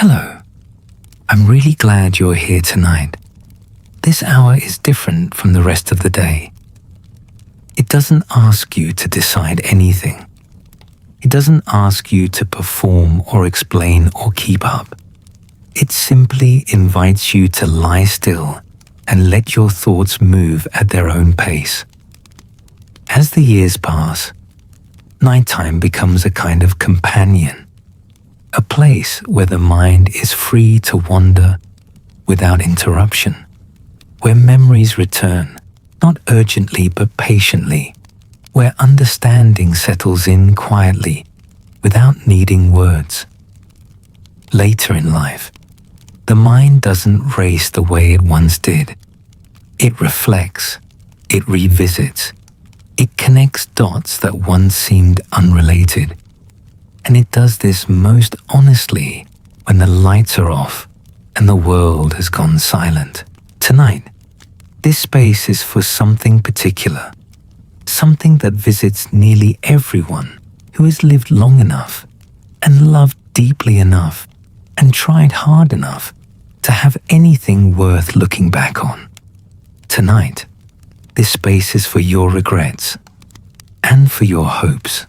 Hello. I'm really glad you're here tonight. This hour is different from the rest of the day. It doesn't ask you to decide anything. It doesn't ask you to perform or explain or keep up. It simply invites you to lie still and let your thoughts move at their own pace. As the years pass, nighttime becomes a kind of companion, a place where the mind is free to wander without interruption, where memories return, not urgently but patiently, where understanding settles in quietly without needing words. Later in life, the mind doesn't race the way it once did. It reflects, it revisits, it connects dots that once seemed unrelated. And it does this most honestly when the lights are off and the world has gone silent. Tonight, this space is for something particular, something that visits nearly everyone who has lived long enough and loved deeply enough and tried hard enough to have anything worth looking back on. Tonight, this space is for your regrets and for your hopes.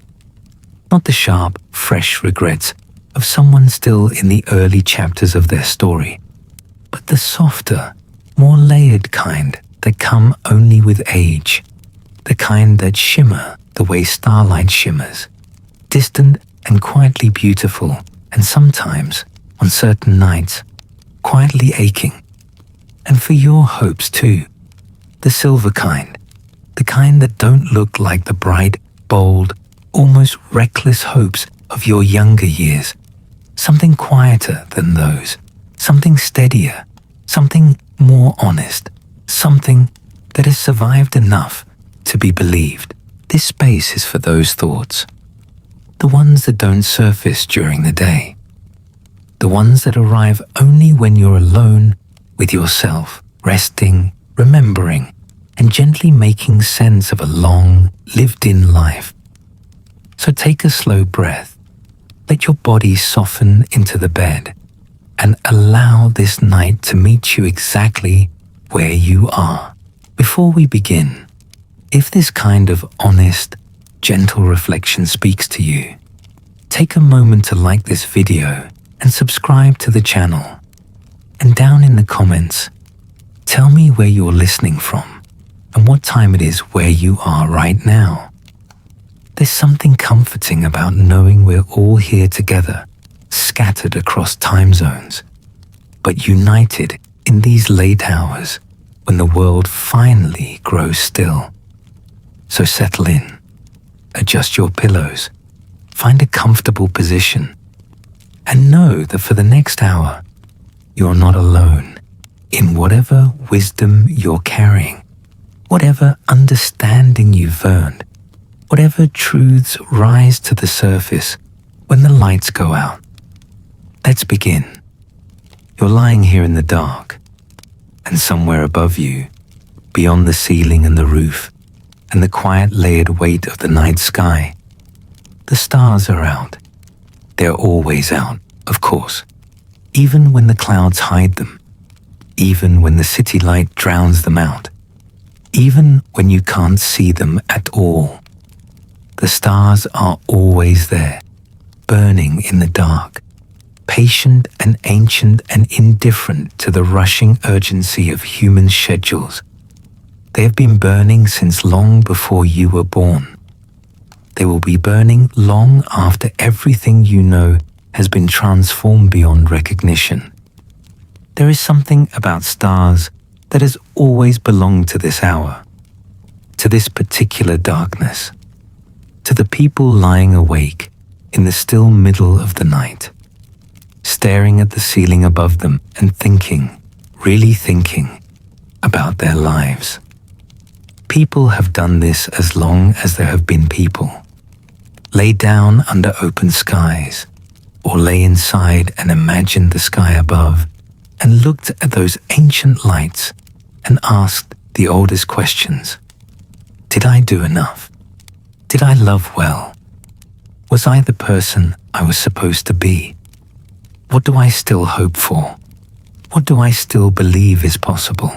Not the sharp, fresh regrets of someone still in the early chapters of their story, but the softer, more layered kind that come only with age, the kind that shimmer the way starlight shimmers, distant and quietly beautiful, and sometimes, on certain nights, quietly aching. And for your hopes too, the silver kind, the kind that don't look like the bright, bold, almost reckless hopes of your younger years. Something quieter than those, something steadier, something more honest, something that has survived enough to be believed. This space is for those thoughts, the ones that don't surface during the day, the ones that arrive only when you're alone with yourself, resting, remembering, and gently making sense of a long, lived-in life. So take a slow breath, let your body soften into the bed, and allow this night to meet you exactly where you are. Before we begin, if this kind of honest, gentle reflection speaks to you, take a moment to like this video and subscribe to the channel. And down in the comments, tell me where you're listening from and what time it is where you are right now. There's something comforting about knowing we're all here together, scattered across time zones, but united in these late hours when the world finally grows still. So settle in, adjust your pillows, find a comfortable position, and know that for the next hour, you're not alone in whatever wisdom you're carrying, whatever understanding you've earned, whatever truths rise to the surface when the lights go out. Let's begin. You're lying here in the dark, and somewhere above you, beyond the ceiling and the roof, and the quiet layered weight of the night sky, the stars are out. They're always out, of course, even when the clouds hide them, even when the city light drowns them out, even when you can't see them at all. The stars are always there, burning in the dark, patient and ancient and indifferent to the rushing urgency of human schedules. They have been burning since long before you were born. They will be burning long after everything you know has been transformed beyond recognition. There is something about stars that has always belonged to this hour, to this particular darkness, to the people lying awake in the still middle of the night, staring at the ceiling above them and thinking, really thinking, about their lives. People have done this as long as there have been people. Lay down under open skies, or lay inside and imagined the sky above, and looked at those ancient lights and asked the oldest questions. Did I do enough? Did I love well? Was I the person I was supposed to be? What do I still hope for? What do I still believe is possible?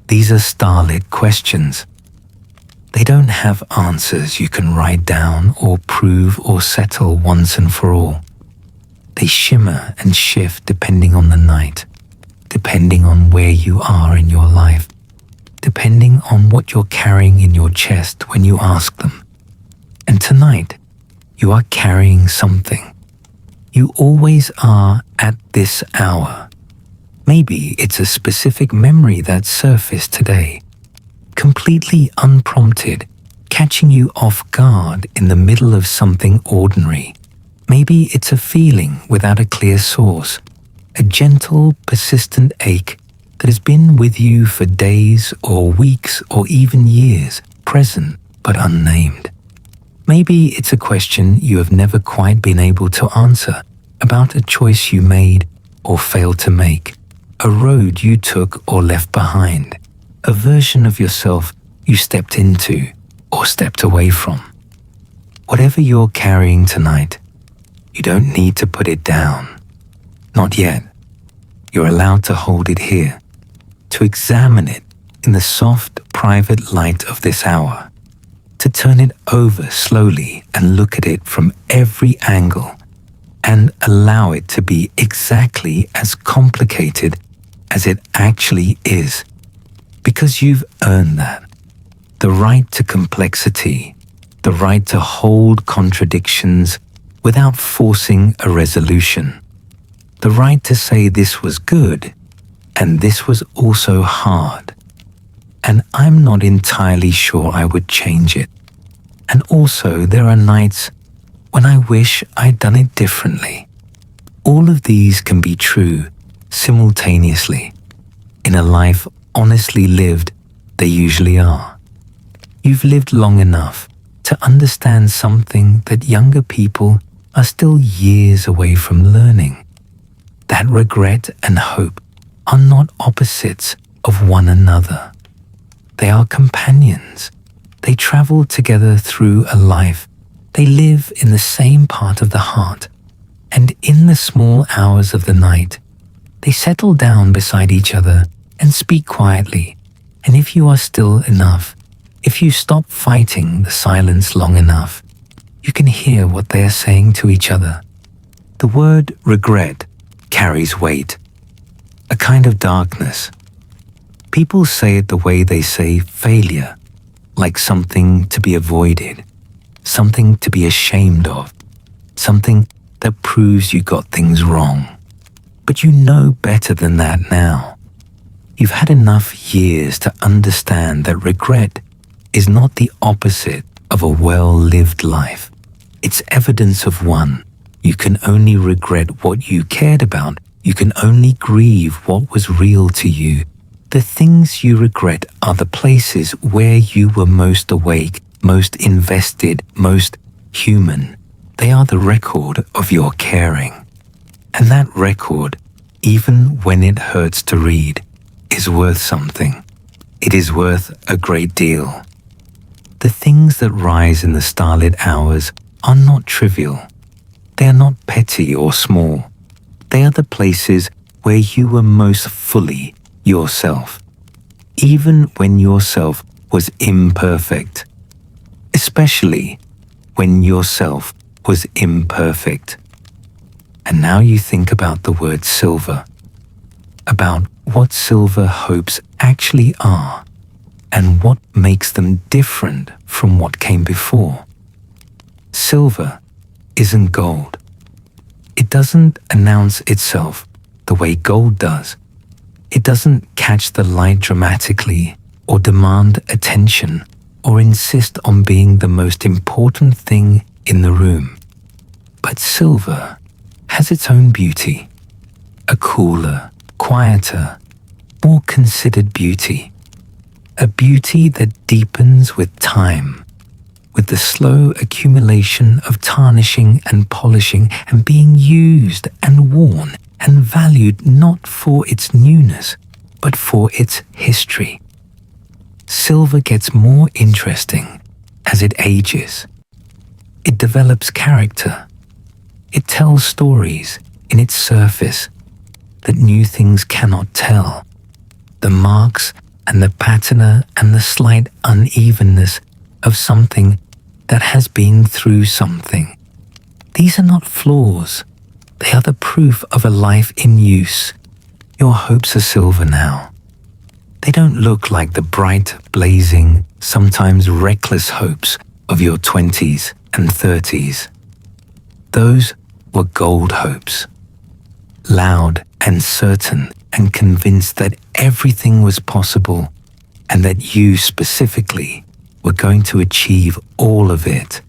These are starlit questions. They don't have answers you can write down or prove or settle once and for all. They shimmer and shift depending on the night, depending on where you are in your life, depending on what you're carrying in your chest when you ask them. And tonight, you are carrying something. You always are at this hour. Maybe it's a specific memory that surfaced today, completely unprompted, catching you off guard in the middle of something ordinary. Maybe it's a feeling without a clear source, a gentle, persistent ache that has been with you for days or weeks or even years, present but unnamed. Maybe it's a question you have never quite been able to answer, about a choice you made or failed to make, a road you took or left behind, a version of yourself you stepped into or stepped away from. Whatever you're carrying tonight, you don't need to put it down. Not yet. You're allowed to hold it here, to examine it in the soft, private light of this hour, to turn it over slowly and look at it from every angle and allow it to be exactly as complicated as it actually is, because you've earned that. The right to complexity, the right to hold contradictions without forcing a resolution, the right to say this was good and this was also hard, and I'm not entirely sure I would change it. And also there are nights when I wish I'd done it differently. All of these can be true simultaneously. In a life honestly lived, they usually are. You've lived long enough to understand something that younger people are still years away from learning. That regret and hope are not opposites of one another. They are companions. They travel together through a life. They live in the same part of the heart. And in the small hours of the night, they settle down beside each other and speak quietly. And if you are still enough, if you stop fighting the silence long enough, you can hear what they are saying to each other. The word regret carries weight, a kind of darkness. People say it the way they say failure, like something to be avoided, something to be ashamed of, something that proves you got things wrong. But you know better than that now. You've had enough years to understand that regret is not the opposite of a well-lived life. It's evidence of one. You can only regret what you cared about. You can only grieve what was real to you. The things you regret are the places where you were most awake, most invested, most human. They are the record of your caring. And that record, even when it hurts to read, is worth something. It is worth a great deal. The things that rise in the starlit hours are not trivial. They are not petty or small. They are the places where you were most fully yourself, even when yourself was imperfect, especially when yourself was imperfect. And now you think about the word silver, about what silver hopes actually are, and what makes them different from what came before. Silver isn't gold. It doesn't announce itself the way gold does. It doesn't catch the light dramatically or demand attention or insist on being the most important thing in the room. But silver has its own beauty, a cooler, quieter, more considered beauty, a beauty that deepens with time, with the slow accumulation of tarnishing and polishing and being used and worn and valued not for its newness, but for its history. Silver gets more interesting as it ages. It develops character. It tells stories. in its surface that new things cannot tell. The marks and the patina and the slight unevenness of something that has been through something. These are not flaws. They are the proof of a life in use. Your hopes are silver now. They don't look like the bright, blazing, sometimes reckless hopes of your 20s and 30s. Those were gold hopes. Loud and certain and convinced that everything was possible and that you specifically were going to achieve all of it.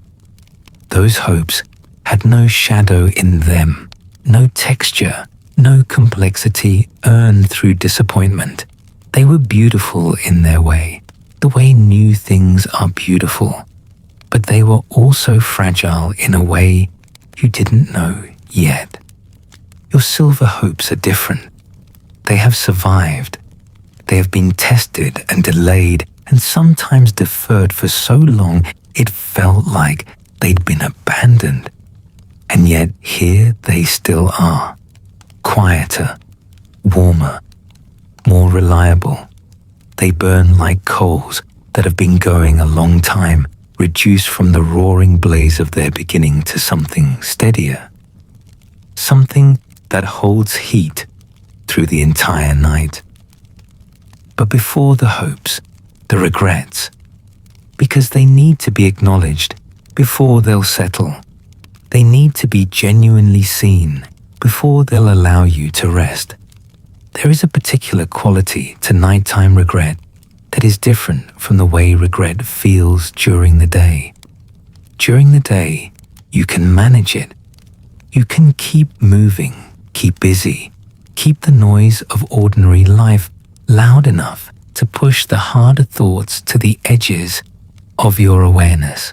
Those hopes had no shadow in them, no texture, no complexity earned through disappointment. They were beautiful in their way, the way new things are beautiful, but they were also fragile in a way you didn't know yet. Your silver hopes are different. They have survived. They have been tested and delayed and sometimes deferred for so long it felt like they'd been abandoned. And yet here they still are, quieter, warmer, more reliable. They burn like coals that have been going a long time, reduced from the roaring blaze of their beginning to something steadier. Something that holds heat through the entire night. But before the hopes, the regrets, because they need to be acknowledged before they'll settle. They need to be genuinely seen before they'll allow you to rest. There is a particular quality to nighttime regret that is different from the way regret feels during the day. During the day, you can manage it. You can keep moving, keep busy, keep the noise of ordinary life loud enough to push the harder thoughts to the edges of your awareness.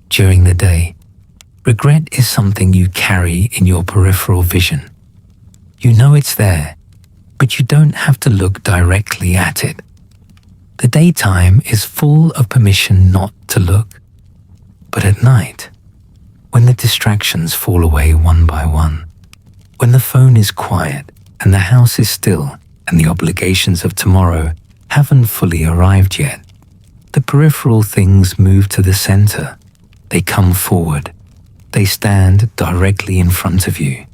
During the day, regret is something you carry in your peripheral vision. You know it's there, but you don't have to look directly at it. The daytime is full of permission not to look. But at night, when the distractions fall away one by one, when the phone is quiet and the house is still and the obligations of tomorrow haven't fully arrived yet, the peripheral things move to the center. They come forward. They stand directly in front of you.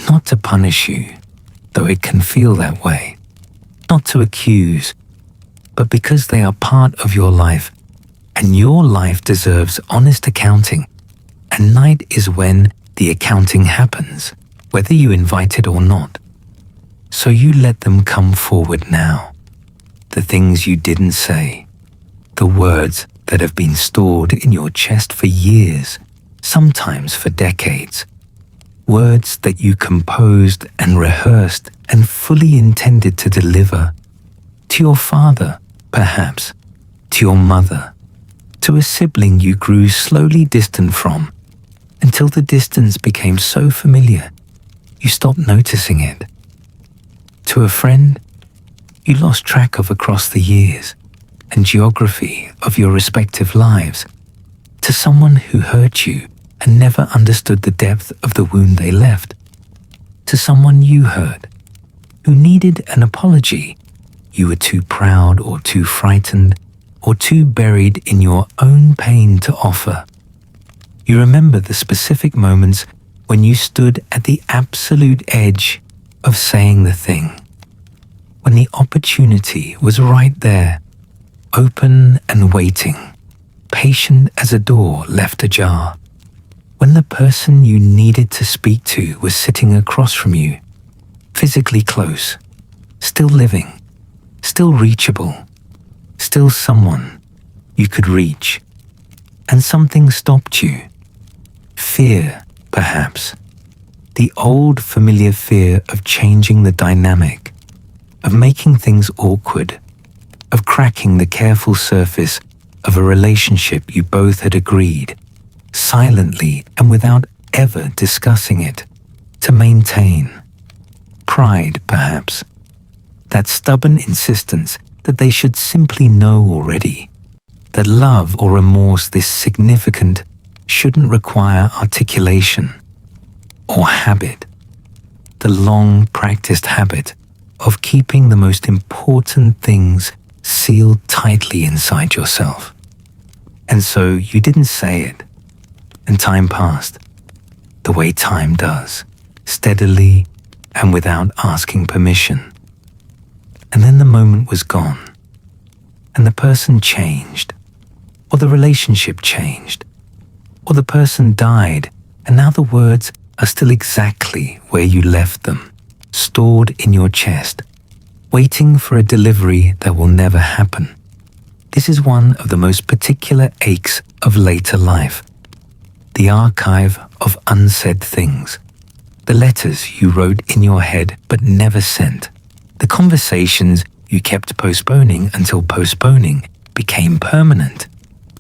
Not to punish you, though it can feel that way. Not to accuse, but because they are part of your life, and your life deserves honest accounting. And night is when the accounting happens, whether you invite it or not. So you let them come forward now. The things you didn't say, the words that have been stored in your chest for years, sometimes for decades. Words that you composed and rehearsed and fully intended to deliver. To your father, perhaps. To your mother. To a sibling you grew slowly distant from, until the distance became so familiar you stopped noticing it. To a friend you lost track of across the years and geography of your respective lives. To someone who hurt you and never understood the depth of the wound they left. To someone you hurt, who needed an apology. You were too proud or too frightened or too buried in your own pain to offer. You remember the specific moments when you stood at the absolute edge of saying the thing. When the opportunity was right there, open and waiting, patient as a door left ajar. When the person you needed to speak to was sitting across from you, physically close, still living, still reachable, still someone you could reach, and something stopped you. Fear, perhaps. The old familiar fear of changing the dynamic, of making things awkward, of cracking the careful surface of a relationship you both had agreed, silently and without ever discussing it, to maintain. Pride, perhaps. That stubborn insistence that they should simply know already, that love or remorse this significant shouldn't require articulation or habit. the long practiced habit of keeping the most important things sealed tightly inside yourself. And so you didn't say it, and time passed, the way time does, steadily and without asking permission. And then the moment was gone, and the person changed, or the relationship changed, or the person died, and now the words are still exactly where you left them, stored in your chest, waiting for a delivery that will never happen. This is one of the most particular aches of later life. The archive of unsaid things. The letters you wrote in your head but never sent. The conversations you kept postponing until postponing became permanent.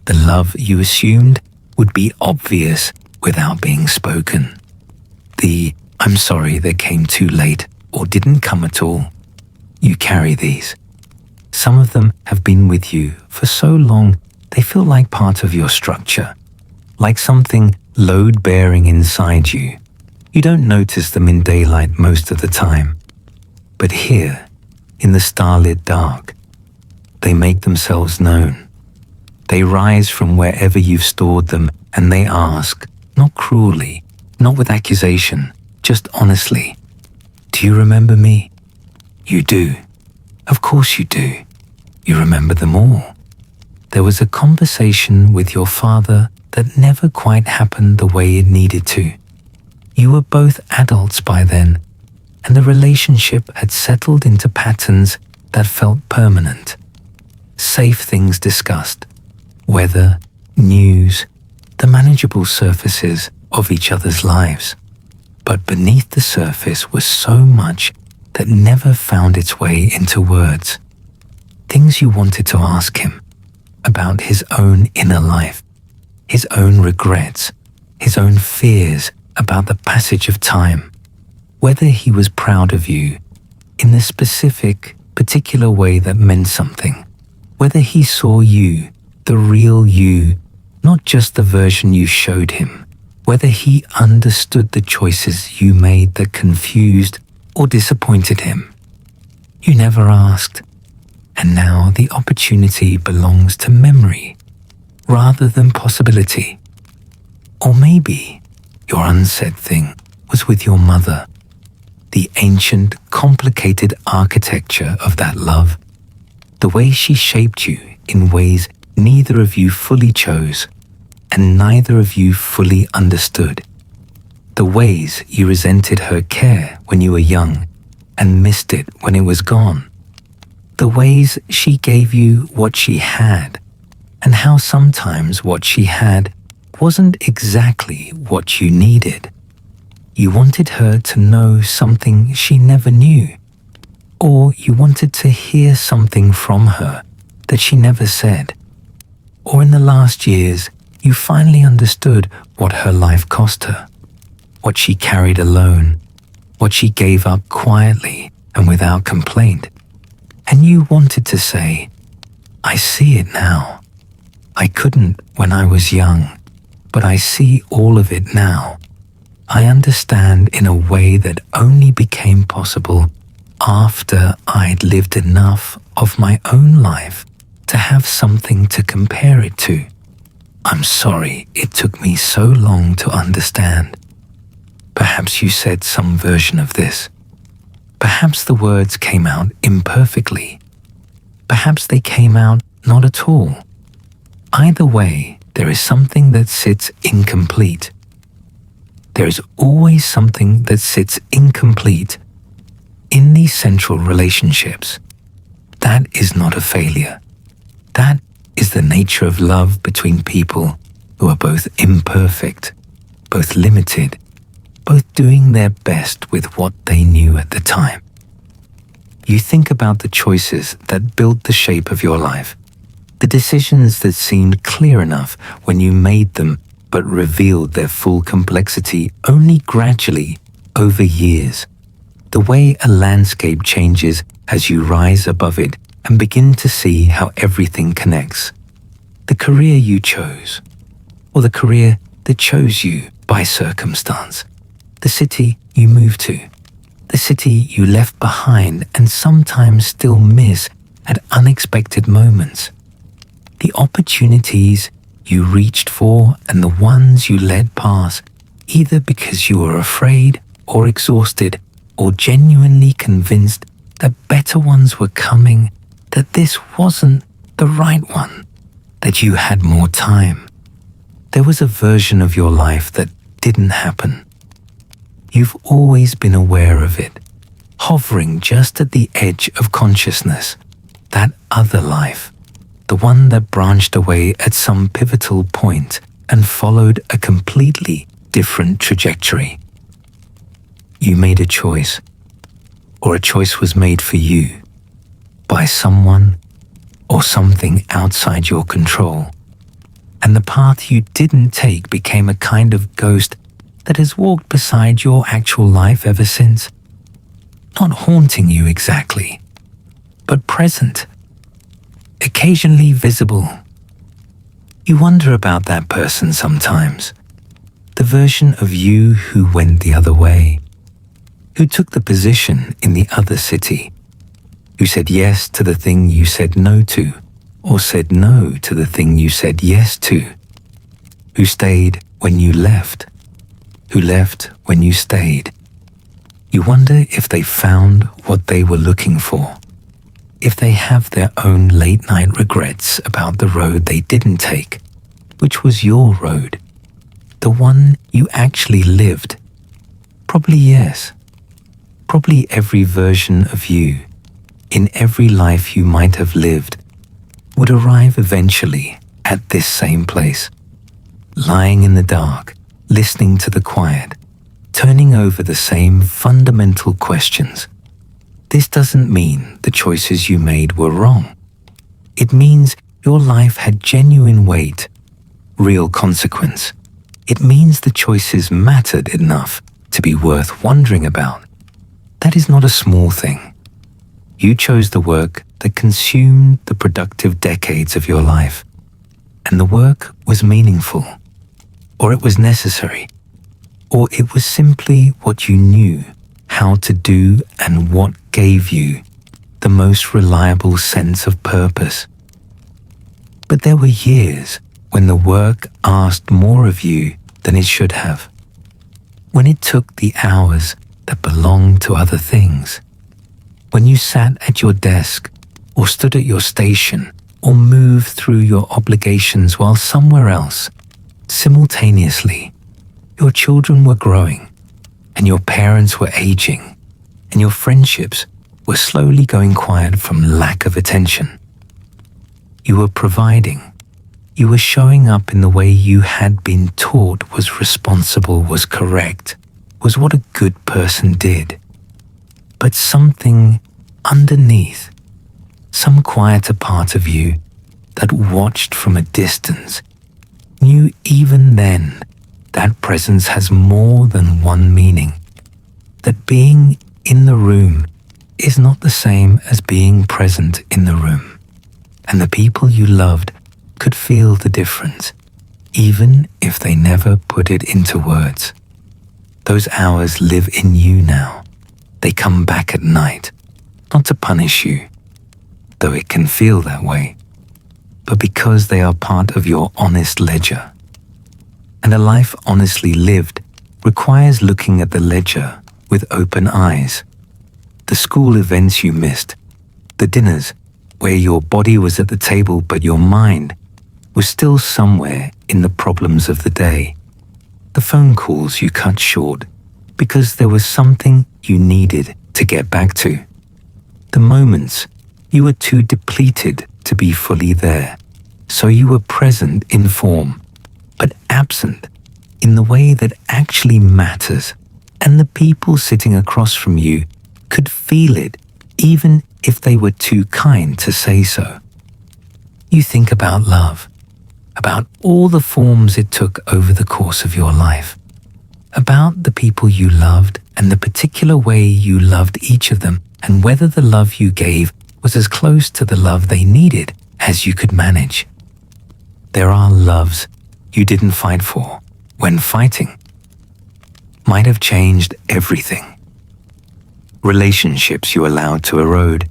The love you assumed would be obvious without being spoken. The "I'm sorry that came too late" or didn't come at all. You carry these. Some of them have been with you for so long they feel like part of your structure, like something load-bearing inside you. You don't notice them in daylight most of the time. But here, in the starlit dark, they make themselves known. They rise from wherever you've stored them, and they ask, not cruelly, not with accusation, just honestly, "Do you remember me?" You do. Of course you do. You remember them all. There was a conversation with your father that never quite happened the way it needed to. You were both adults by then, and the relationship had settled into patterns that felt permanent. Safe things discussed, weather, news, the manageable surfaces of each other's lives. But beneath the surface was so much that never found its way into words. Things you wanted to ask him about his own inner life, his own regrets, his own fears about the passage of time, whether he was proud of you in the specific, particular way that meant something, whether he saw you, the real you, not just the version you showed him, whether he understood the choices you made that confused or disappointed him. You never asked, and now the opportunity belongs to memory rather than possibility. Or maybe your unsaid thing was with your mother, the ancient, complicated architecture of that love, the way she shaped you in ways neither of you fully chose and neither of you fully understood. The ways you resented her care when you were young and missed it when it was gone. The ways she gave you what she had, and how sometimes what she had wasn't exactly what you needed. You wanted her to know something she never knew, or you wanted to hear something from her that she never said. Or in the last years, you finally understood what her life cost her, what she carried alone, what she gave up quietly and without complaint. And you wanted to say, "I see it now. I couldn't when I was young, but I see all of it now. I understand in a way that only became possible after I'd lived enough of my own life to have something to compare it to. I'm sorry it took me so long to understand." Perhaps you said some version of this. Perhaps the words came out imperfectly. Perhaps they came out not at all. Either way, there is something that sits incomplete. There is always something that sits incomplete in these central relationships. That is not a failure. That is the nature of love between people who are both imperfect, both limited, both doing their best with what they knew at the time. You think about the choices that built the shape of your life, the decisions that seemed clear enough when you made them but revealed their full complexity only gradually over years. The way a landscape changes as you rise above it and begin to see how everything connects. The career you chose, or the career that chose you by circumstance. The city you moved to, the city you left behind and sometimes still miss at unexpected moments, the opportunities you reached for and the ones you let pass, either because you were afraid or exhausted or genuinely convinced that better ones were coming, that this wasn't the right one, that you had more time. There was a version of your life that didn't happen. You've always been aware of it, hovering just at the edge of consciousness, that other life, the one that branched away at some pivotal point and followed a completely different trajectory. You made a choice, or a choice was made for you, by someone or something outside your control, and the path you didn't take became a kind of ghost that has walked beside your actual life ever since. Not haunting you exactly, but present, occasionally visible. You wonder about that person sometimes, the version of you who went the other way, who took the position in the other city, who said yes to the thing you said no to, or said no to the thing you said yes to, who stayed when you left, who left when you stayed. You wonder if they found what they were looking for, if they have their own late-night regrets about the road they didn't take, which was your road, the one you actually lived. Probably yes. Probably every version of you, in every life you might have lived, would arrive eventually at this same place, lying in the dark, listening to the quiet, turning over the same fundamental questions. This doesn't mean the choices you made were wrong. It means your life had genuine weight, real consequence. It means the choices mattered enough to be worth wondering about. That is not a small thing. You chose the work that consumed the productive decades of your life, and the work was meaningful, or it was necessary, or it was simply what you knew how to do and what gave you the most reliable sense of purpose. But there were years when the work asked more of you than it should have, when it took the hours that belonged to other things, when you sat at your desk or stood at your station or moved through your obligations while somewhere else, simultaneously, your children were growing and your parents were aging and your friendships were slowly going quiet from lack of attention. You were providing. You were showing up in the way you had been taught was responsible, was correct, was what a good person did. But something underneath, some quieter part of you that watched from a distance, knew even then that presence has more than one meaning, that being in the room is not the same as being present in the room, and the people you loved could feel the difference, even if they never put it into words. Those hours live in you now. They come back at night, not to punish you, though it can feel that way, but because they are part of your honest ledger. And a life honestly lived requires looking at the ledger with open eyes. The school events you missed, the dinners where your body was at the table but your mind was still somewhere in the problems of the day, the phone calls you cut short because there was something you needed to get back to, the moments you were too depleted to be fully there, so you were present in form, but absent in the way that actually matters, and the people sitting across from you could feel it even if they were too kind to say so. You think about love, about all the forms it took over the course of your life, about the people you loved and the particular way you loved each of them, and whether the love you gave was as close to the love they needed as you could manage. There are loves you didn't fight for when fighting might have changed everything. relationships you allowed to erode,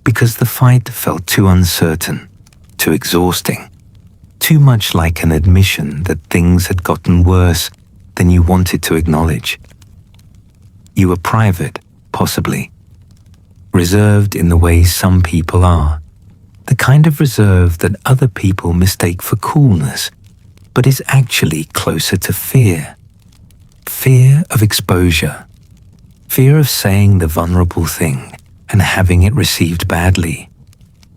because the fight felt too uncertain, too exhausting, too much like an admission that things had gotten worse than you wanted to acknowledge. You were private, possibly, reserved in the way some people are, the kind of reserve that other people mistake for coolness, but is actually closer to fear. Fear of exposure, fear of saying the vulnerable thing and having it received badly,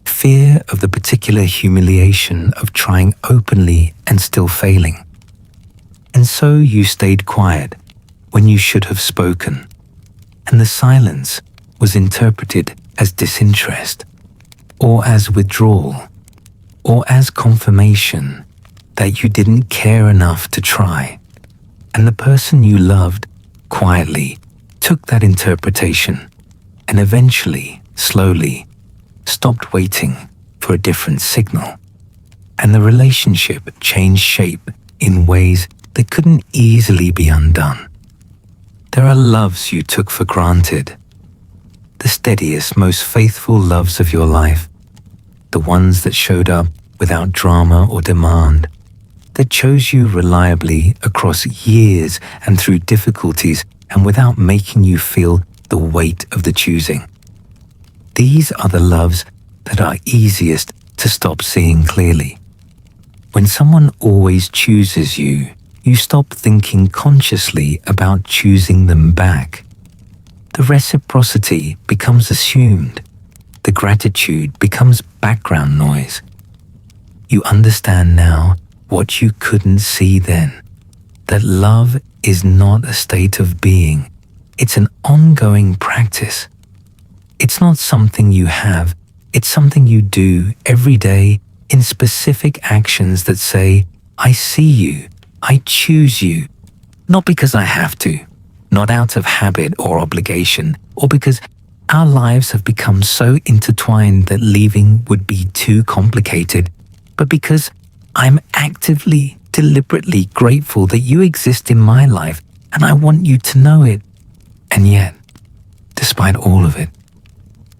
fear of the particular humiliation of trying openly and still failing. And so you stayed quiet when you should have spoken, and the silence was interpreted as disinterest, or as withdrawal, or as confirmation that you didn't care enough to try. And the person you loved quietly took that interpretation and eventually, slowly, stopped waiting for a different signal. And the relationship changed shape in ways that couldn't easily be undone. There are loves you took for granted, the steadiest, most faithful loves of your life, the ones that showed up without drama or demand, that chose you reliably across years and through difficulties and without making you feel the weight of the choosing. These are the loves that are easiest to stop seeing clearly. When someone always chooses you, you stop thinking consciously about choosing them back. The reciprocity becomes assumed. The gratitude becomes background noise. You understand now what you couldn't see then, that love is not a state of being. It's an ongoing practice. It's not something you have. It's something you do every day in specific actions that say, I see you, I choose you, not because I have to, not out of habit or obligation, or because our lives have become so intertwined that leaving would be too complicated, but because I'm actively, deliberately grateful that you exist in my life and I want you to know it. And yet, despite all of it,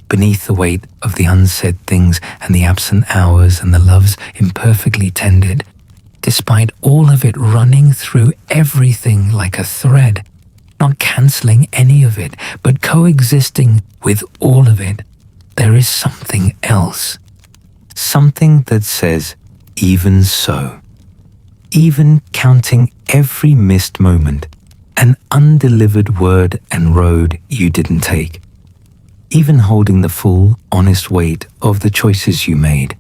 beneath the weight of the unsaid things and the absent hours and the loves imperfectly tended, despite all of it running through everything like a thread, not cancelling any of it, but coexisting with all of it, there is something else. Something that says, even so. Even counting every missed moment, an undelivered word and road you didn't take. Even holding the full, honest weight of the choices you made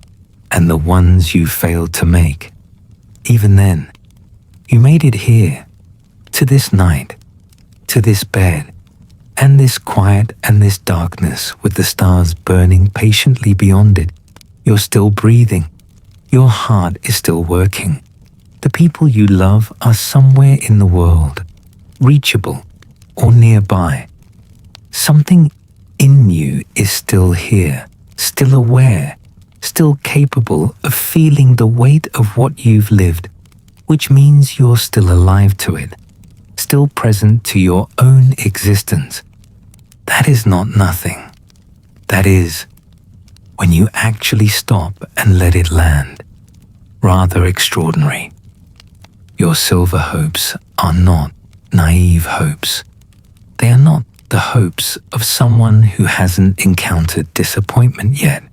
and the ones you failed to make. Even then, you made it here, to this night, to this bed, and this quiet and this darkness with the stars burning patiently beyond it. You're still breathing. Your heart is still working. The people you love are somewhere in the world, reachable or nearby. Something in you is still here, still aware, still capable of feeling the weight of what you've lived, which means you're still alive to it, still present to your own existence. That is not nothing. That is, when you actually stop and let it land, rather extraordinary. Your silver hopes are not naive hopes. They are not the hopes of someone who hasn't encountered disappointment yet.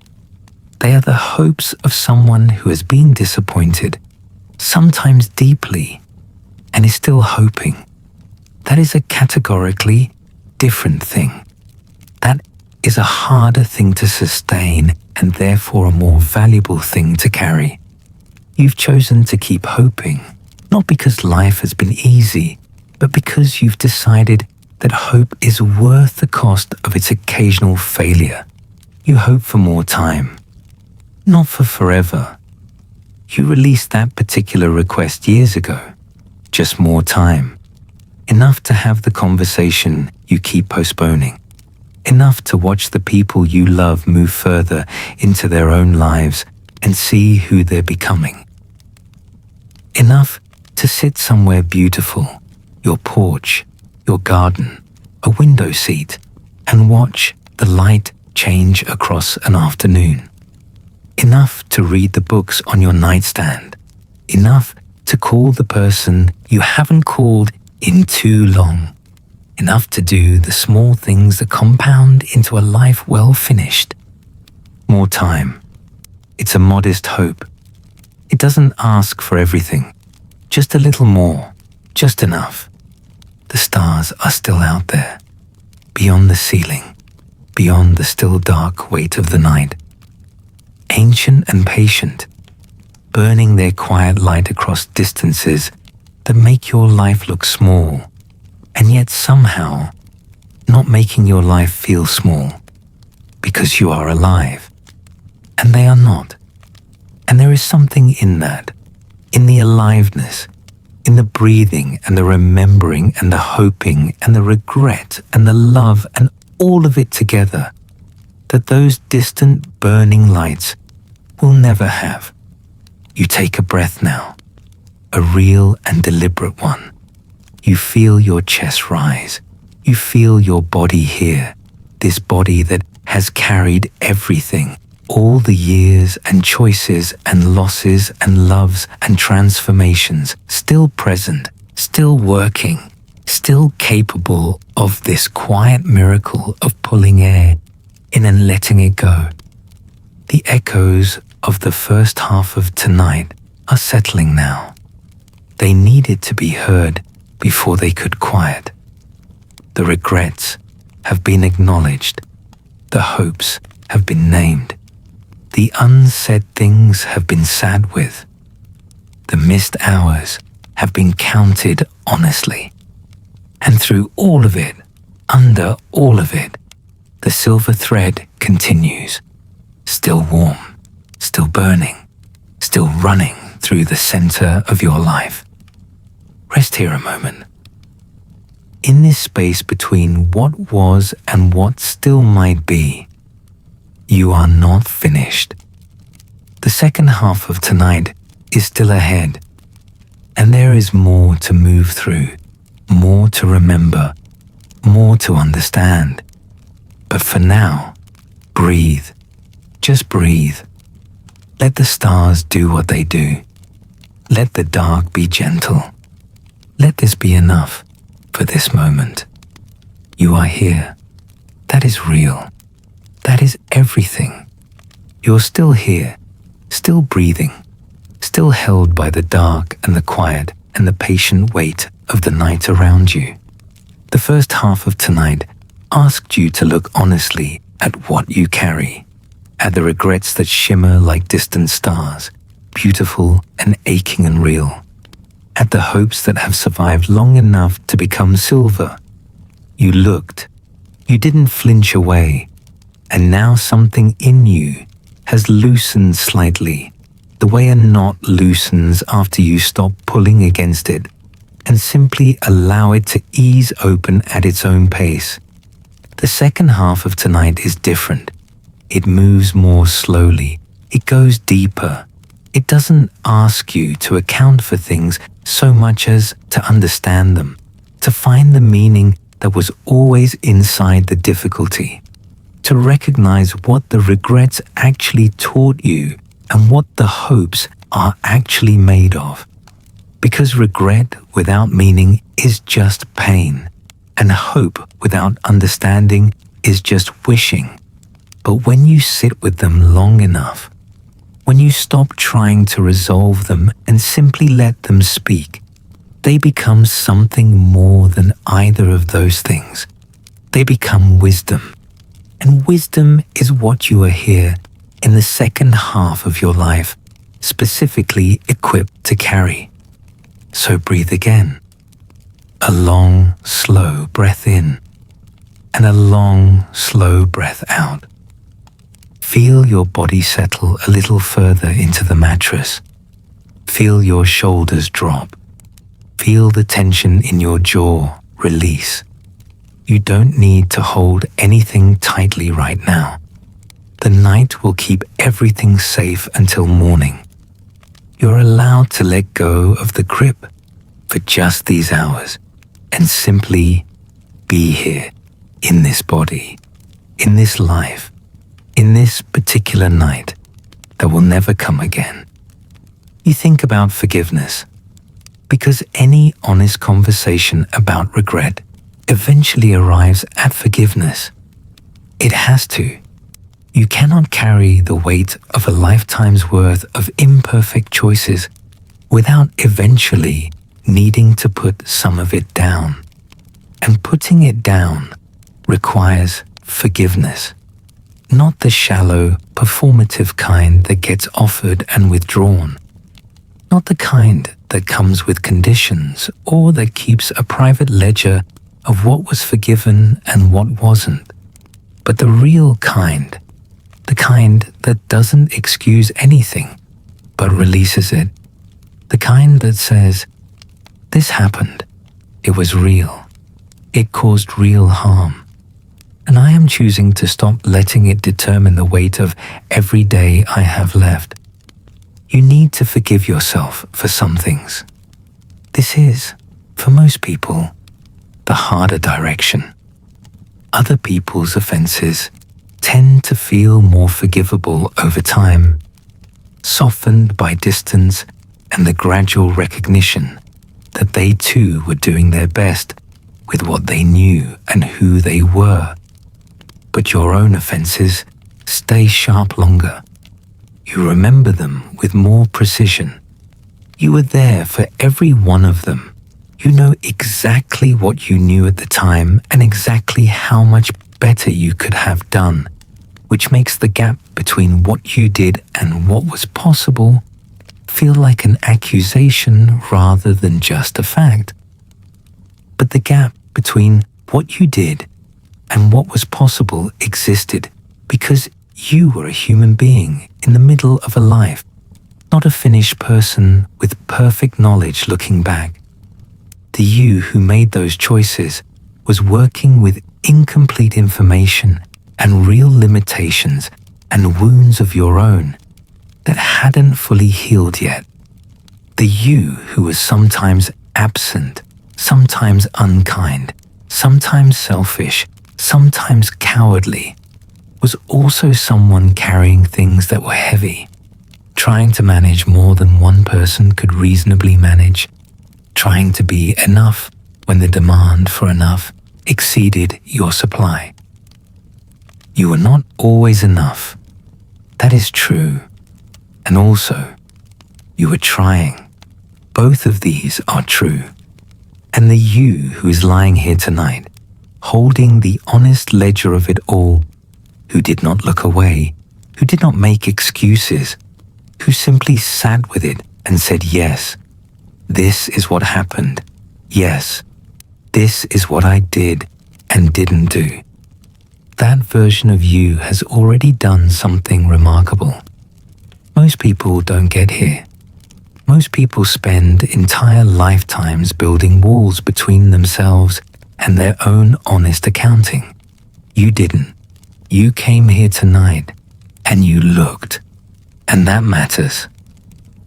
They are the hopes of someone who has been disappointed, sometimes deeply, and is still hoping. That is a categorically different thing. That is a harder thing to sustain and therefore a more valuable thing to carry. You've chosen to keep hoping, not because life has been easy, but because you've decided that hope is worth the cost of its occasional failure. You hope for more time, not for forever. You released that particular request years ago, just more time. Enough to have the conversation you keep postponing. Enough to watch the people you love move further into their own lives and see who they're becoming. Enough to sit somewhere beautiful, your porch, your garden, a window seat, and watch the light change across an afternoon. Enough to read the books on your nightstand. Enough to call the person you haven't called in too long. Enough to do the small things that compound into a life well finished. More time. It's a modest hope. It doesn't ask for everything. Just a little more. Just enough. The stars are still out there. Beyond the ceiling. Beyond the still dark weight of the night. Ancient and patient. Burning their quiet light across distances that make your life look small, and yet somehow not making your life feel small, because you are alive, and they are not. And there is something in that, in the aliveness, in the breathing and the remembering and the hoping and the regret and the love and all of it together, that those distant burning lights will never have. You take a breath now, a real and deliberate one. You feel your chest rise. You feel your body here, this body that has carried everything, all the years and choices and losses and loves and transformations, still present, still working, still capable of this quiet miracle of pulling air in and letting it go. The echoes of the first half of tonight are settling now. They needed to be heard before they could quiet. The regrets have been acknowledged. The hopes have been named. The unsaid things have been sat with. The missed hours have been counted honestly. And through all of it, under all of it, the silver thread continues, still warm, still burning, still running through the center of your life. Rest here a moment. In this space between what was and what still might be, you are not finished. The second half of tonight is still ahead, and there is more to move through, more to remember, more to understand. But for now, breathe. Just breathe. Let the stars do what they do. Let the dark be gentle. Let this be enough for this moment. You are here. That is real. That is everything. You're still here, still breathing, still held by the dark and the quiet and the patient weight of the night around you. The first half of tonight asked you to look honestly at what you carry, at the regrets that shimmer like distant stars, beautiful and aching and real, at the hopes that have survived long enough to become silver. You looked, you didn't flinch away, and now something in you has loosened slightly, the way a knot loosens after you stop pulling against it, and simply allow it to ease open at its own pace. The second half of tonight is different. It moves more slowly. It goes deeper. It doesn't ask you to account for things so much as to understand them, to find the meaning that was always inside the difficulty, to recognize what the regrets actually taught you and what the hopes are actually made of. Because regret without meaning is just pain, and hope without understanding is just wishing. But when you sit with them long enough, when you stop trying to resolve them and simply let them speak, they become something more than either of those things. They become wisdom. And wisdom is what you are here in the second half of your life, specifically equipped to carry. So breathe again. A long, slow breath in, and a long, slow breath out. Feel your body settle a little further into the mattress. Feel your shoulders drop. Feel the tension in your jaw release. You don't need to hold anything tightly right now. The night will keep everything safe until morning. You're allowed to let go of the grip for just these hours and simply be here, in this body, in this life, in this particular night that will never come again. You think about forgiveness, because any honest conversation about regret eventually arrives at forgiveness. It has to. You cannot carry the weight of a lifetime's worth of imperfect choices without eventually needing to put some of it down. And putting it down requires forgiveness, not the shallow, performative kind that gets offered and withdrawn, not the kind that comes with conditions or that keeps a private ledger of what was forgiven and what wasn't, but the real kind, the kind that doesn't excuse anything but releases it, the kind that says, "This happened, it was real, it caused real harm, and I am choosing to stop letting it determine the weight of every day I have left." You need to forgive yourself for some things. This is, for most people, the harder direction. Other people's offenses tend to feel more forgivable over time, softened by distance and the gradual recognition that they too were doing their best with what they knew and who they were. But your own offenses stay sharp longer. You remember them with more precision. You were there for every one of them. You know exactly what you knew at the time and exactly how much better you could have done, which makes the gap between what you did and what was possible feel like an accusation rather than just a fact. But the gap between what you did and what was possible existed because you were a human being in the middle of a life, not a finished person with perfect knowledge looking back. The you who made those choices was working with incomplete information and real limitations and wounds of your own that hadn't fully healed yet. The you who was sometimes absent, sometimes unkind, sometimes selfish, sometimes cowardly, was also someone carrying things that were heavy, trying to manage more than one person could reasonably manage, trying to be enough when the demand for enough exceeded your supply. You were not always enough. That is true. And also, you were trying. Both of these are true. And the you who is lying here tonight, holding the honest ledger of it all, who did not look away, who did not make excuses, who simply sat with it and said, yes, this is what happened. Yes, this is what I did and didn't do. That version of you has already done something remarkable. Most people don't get here. Most people spend entire lifetimes building walls between themselves and their own honest accounting. You didn't. You came here tonight and you looked, and that matters.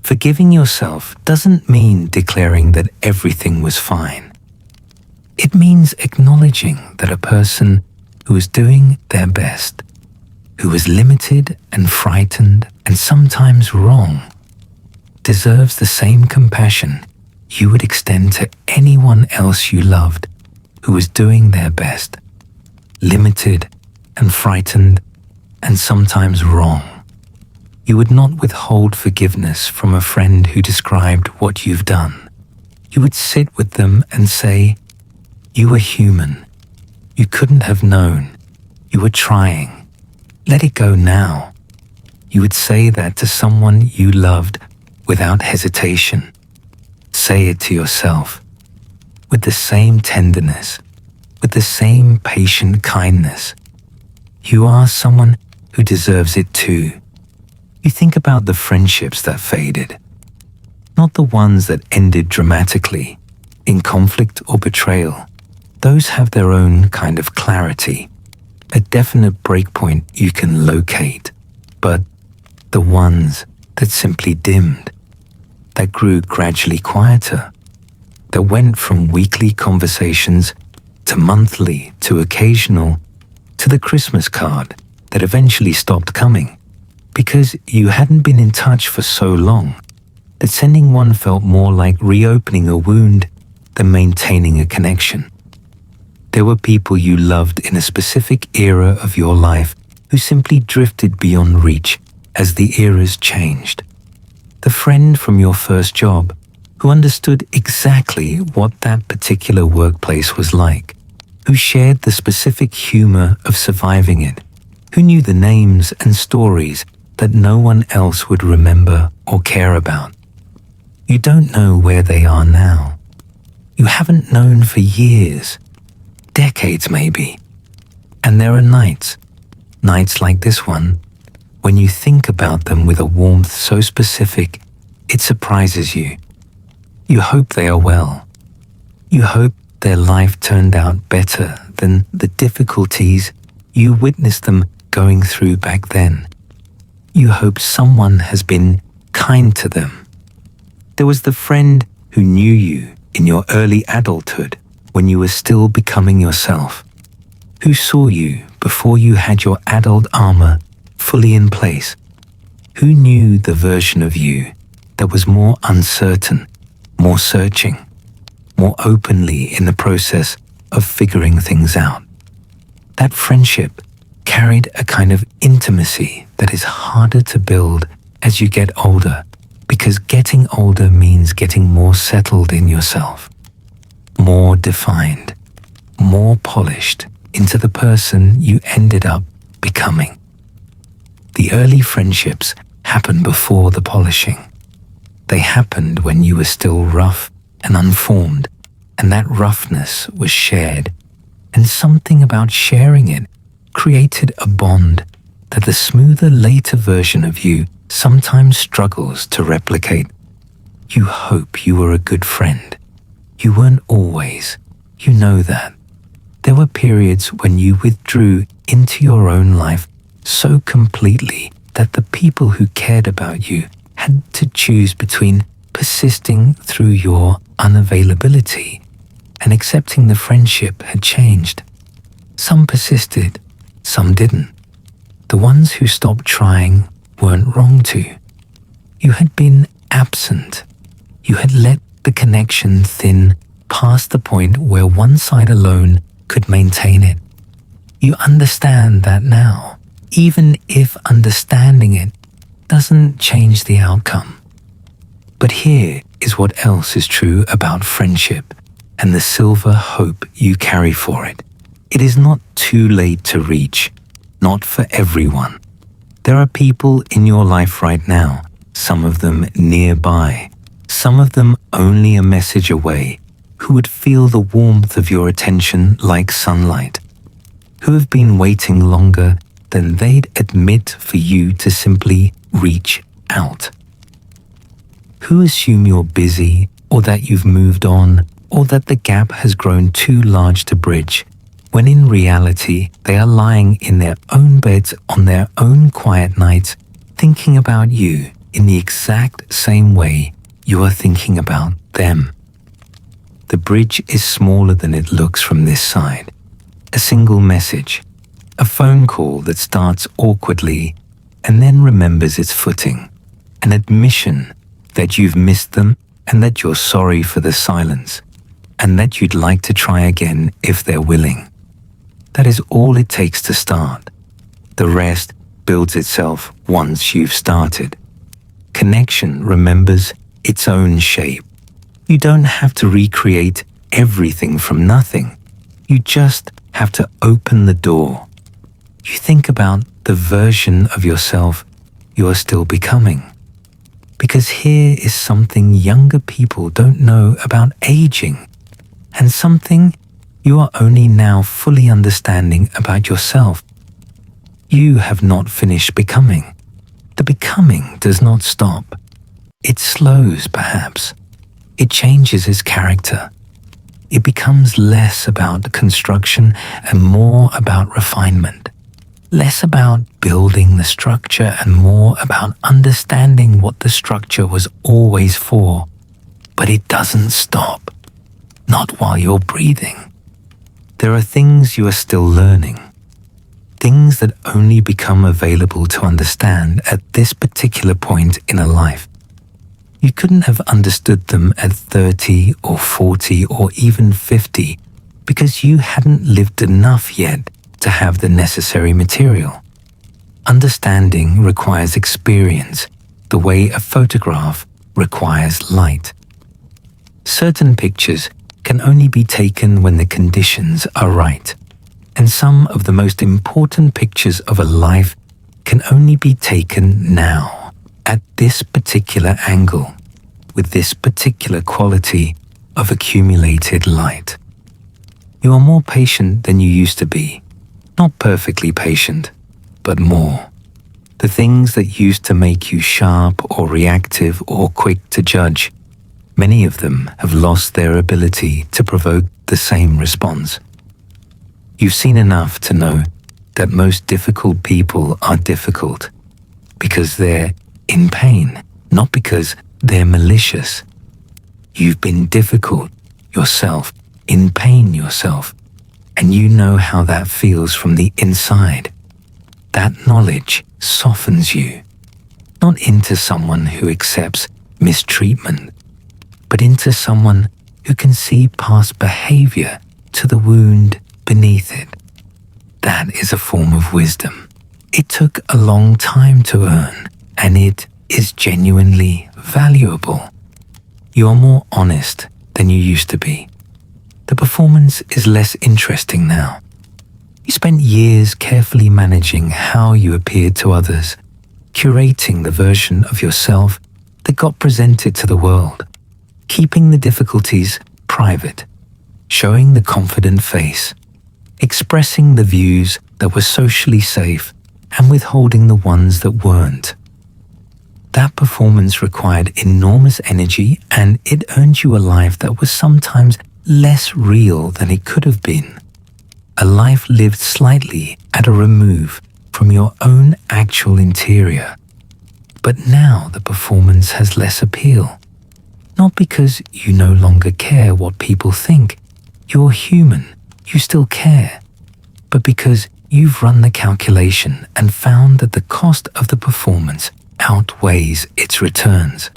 Forgiving yourself doesn't mean declaring that everything was fine. It means acknowledging that a person who was doing their best, who was limited and frightened and sometimes wrong, deserves the same compassion you would extend to anyone else you loved who was doing their best, limited and frightened and sometimes wrong. You would not withhold forgiveness from a friend who described what you've done. You would sit with them and say, you were human. You couldn't have known. You were trying. Let it go now. You would say that to someone you loved without hesitation. Say it to yourself with the same tenderness, with the same patient kindness. You are someone who deserves it too. You think about the friendships that faded, not the ones that ended dramatically, in conflict or betrayal. Those have their own kind of clarity, a definite breakpoint you can locate. But the ones that simply dimmed, that grew gradually quieter, that went from weekly conversations to monthly, to occasional, to the Christmas card that eventually stopped coming because you hadn't been in touch for so long that sending one felt more like reopening a wound than maintaining a connection. There were people you loved in a specific era of your life who simply drifted beyond reach as the eras changed. The friend from your first job who understood exactly what that particular workplace was like, who shared the specific humor of surviving it, who knew the names and stories that no one else would remember or care about. You don't know where they are now. You haven't known for years, decades maybe. And there are nights like this one, when you think about them with a warmth so specific, it surprises you. You hope they are well. You hope their life turned out better than the difficulties you witnessed them going through back then. You hope someone has been kind to them. There was the friend who knew you in your early adulthood when you were still becoming yourself, who saw you before you had your adult armor fully in place, who knew the version of you that was more uncertain, more searching, more openly in the process of figuring things out. That friendship carried a kind of intimacy that is harder to build as you get older, because getting older means getting more settled in yourself, more defined, more polished into the person you ended up becoming. The early friendships happened before the polishing. They happened when you were still rough and unformed, and that roughness was shared, and something about sharing it created a bond that the smoother later version of you sometimes struggles to replicate. You hope you were a good friend. You weren't always. You know that. There were periods when you withdrew into your own life so completely that the people who cared about you had to choose between persisting through your unavailability and accepting the friendship had changed. Some persisted, some didn't. The ones who stopped trying weren't wrong to. You had been absent. You had let the connection thin past the point where one side alone could maintain it. You understand that now, even if understanding it doesn't change the outcome. But here is what else is true about friendship and the silver hope you carry for it. It is not too late to reach, not for everyone. There are people in your life right now, some of them nearby, some of them only a message away, who would feel the warmth of your attention like sunlight, who have been waiting longer than they'd admit for you to simply reach out, who assume you're busy or that you've moved on or that the gap has grown too large to bridge, when in reality they are lying in their own beds on their own quiet nights thinking about you in the exact same way you are thinking about them. The bridge is smaller than it looks from this side. A single message, a phone call that starts awkwardly and then remembers its footing, an admission that you've missed them and that you're sorry for the silence, and that you'd like to try again if they're willing. That is all it takes to start. The rest builds itself once you've started. Connection remembers its own shape. You don't have to recreate everything from nothing. You just have to open the door. You think about the version of yourself you are still becoming. Because here is something younger people don't know about aging, and something you are only now fully understanding about yourself. You have not finished becoming. The becoming does not stop. It slows, perhaps. It changes its character. It becomes less about construction and more about refinement. Less about building the structure and more about understanding what the structure was always for. But it doesn't stop. Not while you're breathing. There are things you are still learning, things that only become available to understand at this particular point in a life. You couldn't have understood them at 30 or 40 or even 50 because you hadn't lived enough yet to have the necessary material. Understanding requires experience, the way a photograph requires light. Certain pictures can only be taken when the conditions are right, and some of the most important pictures of a life can only be taken now, at this particular angle, with this particular quality of accumulated light. You are more patient than you used to be, not perfectly patient, but more. The things that used to make you sharp or reactive or quick to judge, many of them have lost their ability to provoke the same response. You've seen enough to know that most difficult people are difficult because they're in pain, not because they're malicious. You've been difficult yourself, in pain yourself, and you know how that feels from the inside. That knowledge softens you, not into someone who accepts mistreatment, but into someone who can see past behavior to the wound beneath it. That is a form of wisdom. It took a long time to earn, and it is genuinely valuable. You are more honest than you used to be. The performance is less interesting now. You spent years carefully managing how you appeared to others, curating the version of yourself that got presented to the world, keeping the difficulties private, showing the confident face, expressing the views that were socially safe and withholding the ones that weren't. That performance required enormous energy, and it earned you a life that was sometimes less real than it could have been. A life lived slightly at a remove from your own actual interior. But now the performance has less appeal. Not because you no longer care what people think. You're human, you still care. But because you've run the calculation and found that the cost of the performance outweighs its returns.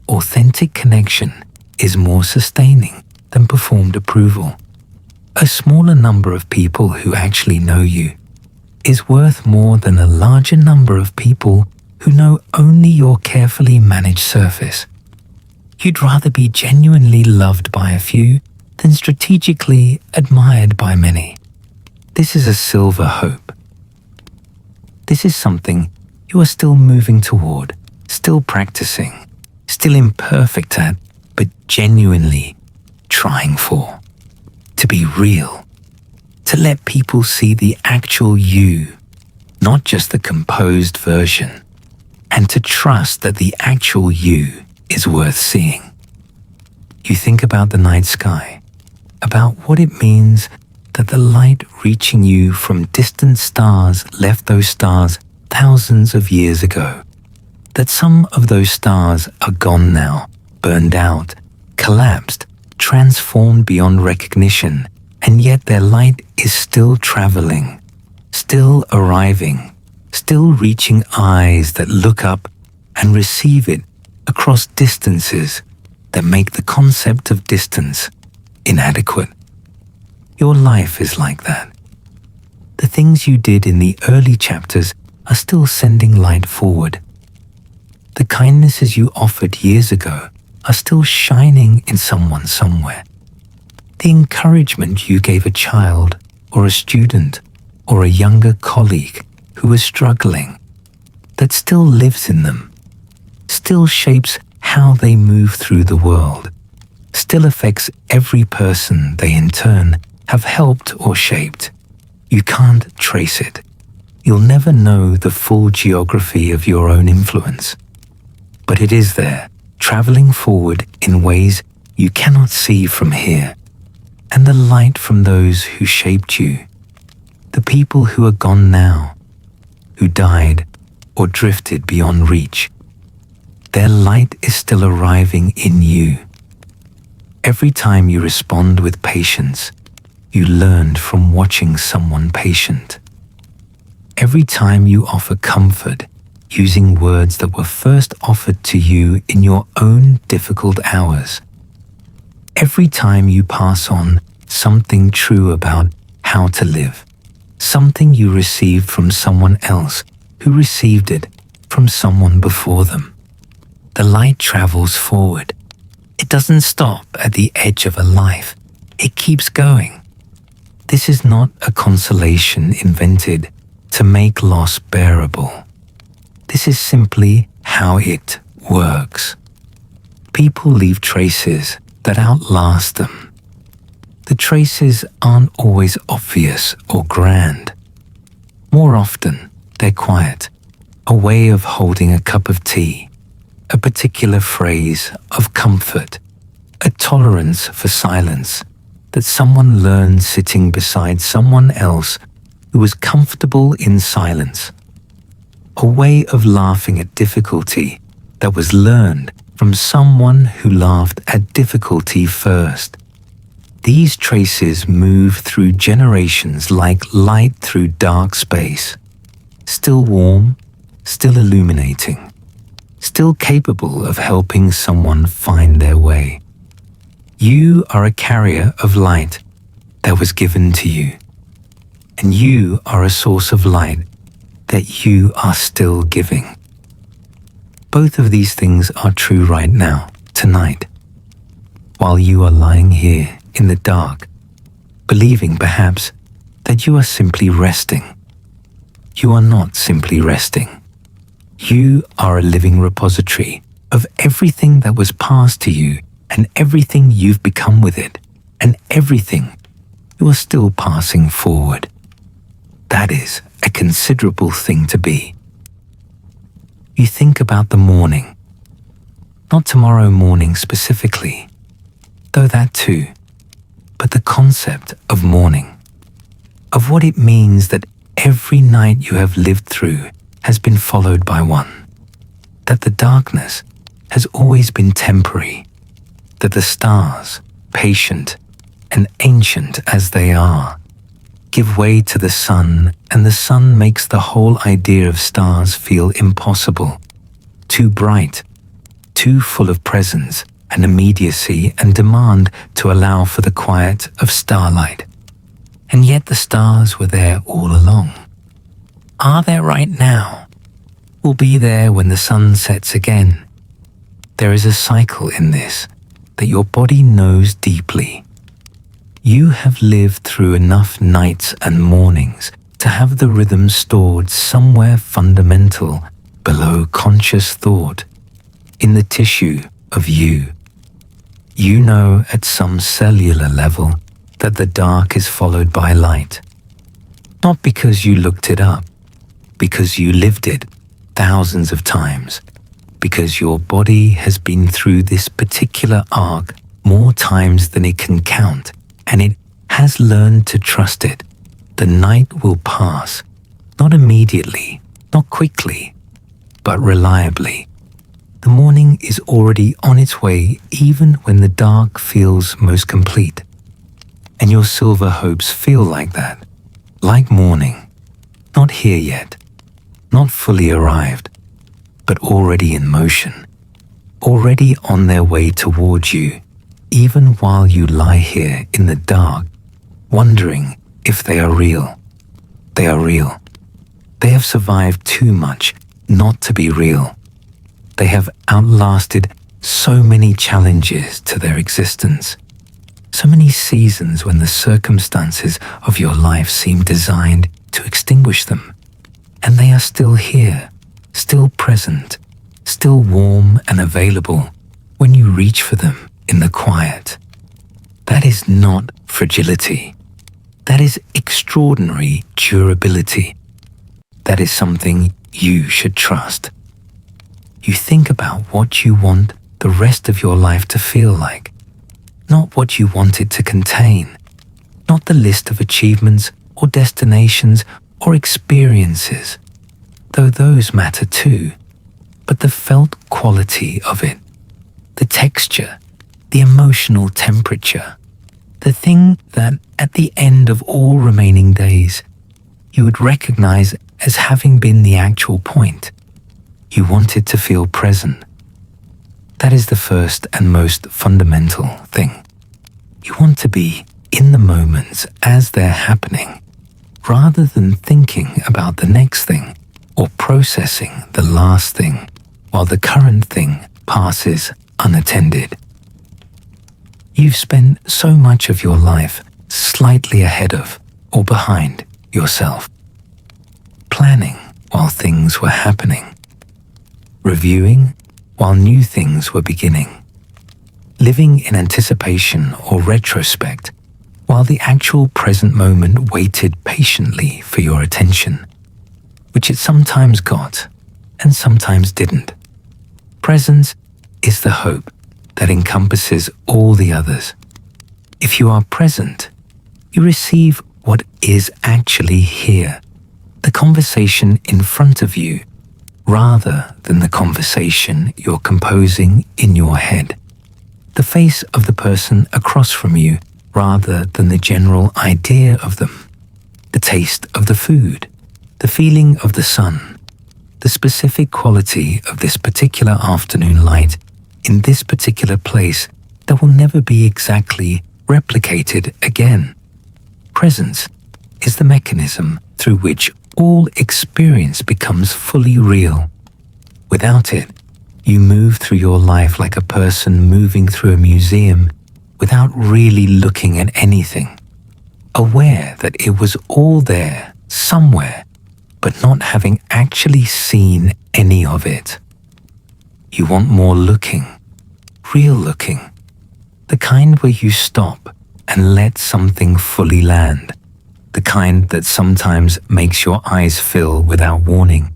Authentic connection is more sustaining than performed approval. A smaller number of people who actually know you is worth more than a larger number of people who know only your carefully managed surface. You'd rather be genuinely loved by a few than strategically admired by many. This is a silver hope. This is something you are still moving toward, still practicing, still imperfect at, but genuinely trying for. To be real, to let people see the actual you, not just the composed version, and to trust that the actual you is worth seeing. You think about the night sky, about what it means that the light reaching you from distant stars left those stars thousands of years ago, that some of those stars are gone now, burned out, collapsed, transformed beyond recognition, and yet their light is still traveling, still arriving, still reaching eyes that look up and receive it across distances that make the concept of distance inadequate. Your life is like that. The things you did in the early chapters are still sending light forward. The kindnesses you offered years ago are still shining in someone somewhere. The encouragement you gave a child or a student or a younger colleague who was struggling, that still lives in them, still shapes how they move through the world, still affects every person they in turn have helped or shaped. You can't trace it. You'll never know the full geography of your own influence. But it is there, traveling forward in ways you cannot see from here. And the light from those who shaped you, the people who are gone now, who died or drifted beyond reach, their light is still arriving in you. Every time you respond with patience, you learned from watching someone patient. Every time you offer comfort using words that were first offered to you in your own difficult hours. Every time you pass on something true about how to live, something you received from someone else who received it from someone before them. The light travels forward. It doesn't stop at the edge of a life. It keeps going. This is not a consolation invented to make loss bearable. This is simply how it works. People leave traces that outlast them. The traces aren't always obvious or grand. More often, they're quiet, a way of holding a cup of tea, a particular phrase of comfort, a tolerance for silence that someone learned sitting beside someone else who was comfortable in silence. A way of laughing at difficulty that was learned from someone who laughed at difficulty first. These traces move through generations like light through dark space, still warm, still illuminating, still capable of helping someone find their way. You are a carrier of light that was given to you, and you are a source of light that you are still giving. Both of these things are true right now, tonight, while you are lying here in the dark, believing perhaps that you are simply resting. You are not simply resting. You are a living repository of everything that was passed to you and everything you've become with it and everything you are still passing forward. That is a considerable thing to be. You think about the morning, not tomorrow morning specifically, though that too, but the concept of morning, of what it means that every night you have lived through has been followed by one, that the darkness has always been temporary, that the stars, patient and ancient as they are, give way to the sun, and the sun makes the whole idea of stars feel impossible, too bright, too full of presence and immediacy and demand to allow for the quiet of starlight. And yet the stars were there all along. Are there right now? Will be there when the sun sets again. There is a cycle in this that your body knows deeply. You have lived through enough nights and mornings to have the rhythm stored somewhere fundamental below conscious thought, in the tissue of you. You know at some cellular level that the dark is followed by light. Not because you looked it up, because you lived it thousands of times, because your body has been through this particular arc more times than it can count, and it has learned to trust it. The night will pass, not immediately, not quickly, but reliably. The morning is already on its way even when the dark feels most complete. And your silver hopes feel like that, like morning, not here yet, not fully arrived, but already in motion, already on their way towards you, even while you lie here in the dark, wondering if they are real. They are real. They have survived too much not to be real. They have outlasted so many challenges to their existence, so many seasons when the circumstances of your life seem designed to extinguish them. And they are still here, still present, still warm and available when you reach for them in the quiet. That is not fragility. That is extraordinary durability. That is something you should trust. You think about what you want the rest of your life to feel like, not what you want it to contain, not the list of achievements or destinations or experiences, though those matter too, but the felt quality of it, the texture, the emotional temperature, the thing that at the end of all remaining days, you would recognize as having been the actual point. You wanted to feel present. That is the first and most fundamental thing. You want to be in the moments as they're happening, rather than thinking about the next thing or processing the last thing while the current thing passes unattended. You've spent so much of your life slightly ahead of or behind yourself, planning while things were happening, reviewing while new things were beginning, living in anticipation or retrospect while the actual present moment waited patiently for your attention, which it sometimes got and sometimes didn't. Presence is the hope that encompasses all the others. If you are present, you receive what is actually here, the conversation in front of you, rather than the conversation you're composing in your head, the face of the person across from you rather than the general idea of them, the taste of the food, the feeling of the sun, the specific quality of this particular afternoon light in this particular place that will never be exactly replicated again. Presence is the mechanism through which all experience becomes fully real. Without it, you move through your life like a person moving through a museum without really looking at anything, aware that it was all there somewhere, but not having actually seen any of it. You want more looking, real looking, the kind where you stop and let something fully land, the kind that sometimes makes your eyes fill without warning,